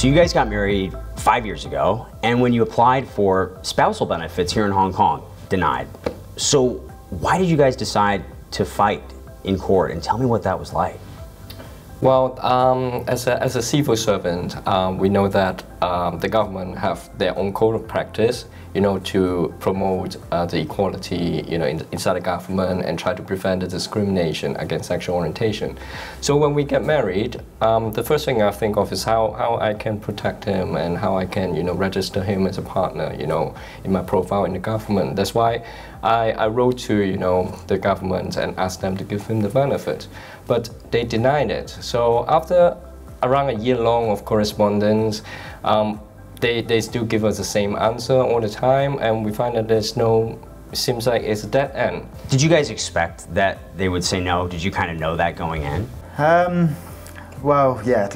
So you guys got married 5 years ago, and when you applied for spousal benefits here in Hong Kong, denied. So why did you guys decide to fight in court, and tell me what that was like? Well, as a civil servant, we know that the government have their own code of practice, to promote the equality, inside the government and try to prevent the discrimination against sexual orientation. So when we get married, the first thing I think of is how I can protect him and how I can, register him as a partner, in my profile in the government. That's why I wrote to, the government and asked them to give him the benefit, but they denied it. So after around a year long of correspondence, they still give us the same answer all the time, and we find that it seems like it's a dead end. Did you guys expect that they would say no? Did you kind of know that going in? Well, yeah,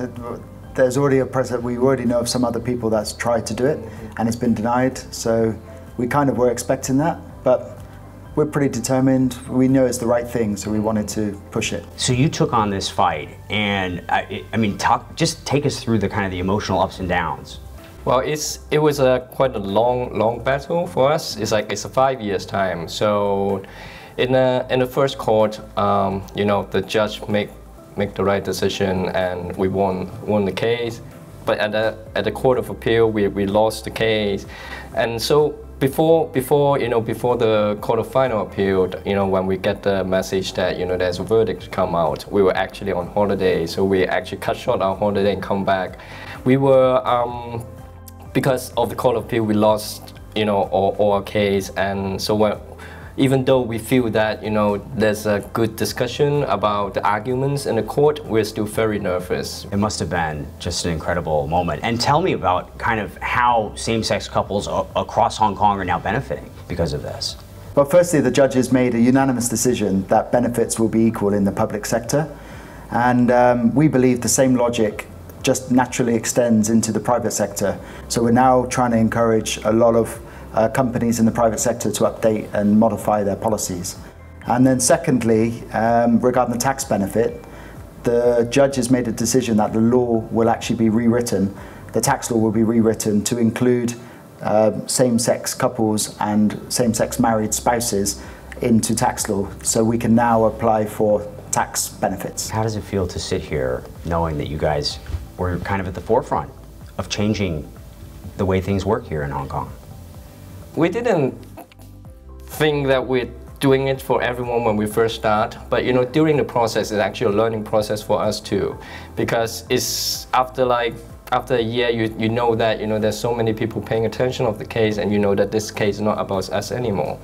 there's already a precedent. We already know of some other people that's tried to do it, and it's been denied, so we kind of were expecting that, but we're pretty determined. We know it's the right thing, so we wanted to push it. So you took on this fight, and just take us through the emotional ups and downs. Well, it was quite a long battle for us. It's a 5 years time. So in the first court, the judge make the right decision, and we won the case. But at the Court of Appeal, we lost the case, and so before the Court of Final Appeal, when we get the message that there's a verdict to come out, we were actually on holiday, so we actually cut short our holiday and come back. We were because of the Court of Appeal, we lost all our case, and so even though we feel that there's a good discussion about the arguments in the court, we're still very nervous. It must have been just an incredible moment. And tell me about how same-sex couples across Hong Kong are now benefiting because of this. Well, firstly, the judges made a unanimous decision that benefits will be equal in the public sector, and we believe the same logic just naturally extends into the private sector. So we're now trying to encourage a lot of companies in the private sector to update and modify their policies. And then secondly, regarding the tax benefit, the judges made a decision that the law will actually be rewritten, the tax law will be rewritten to include same-sex couples and same-sex married spouses into tax law, so we can now apply for tax benefits. How does it feel to sit here knowing that you guys were at the forefront of changing the way things work here in Hong Kong? We didn't think that we're doing it for everyone when we first start, but during the process, it's actually a learning process for us too, because it's after a year, you know that there's so many people paying attention of the case, and that this case is not about us anymore.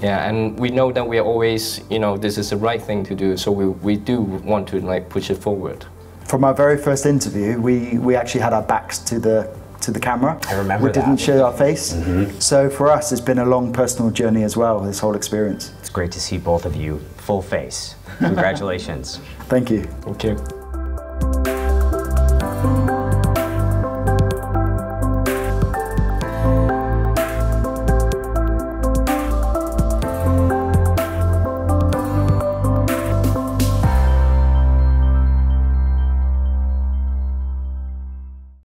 Yeah, and we know that we are always this is the right thing to do, so we do want to push it forward. From our very first interview, we actually had our backs to the camera. I remember that. We didn't show our face. So for us, it's been a long personal journey as well, this whole experience. It's great to see both of you full face. Congratulations. Thank you. Thank you.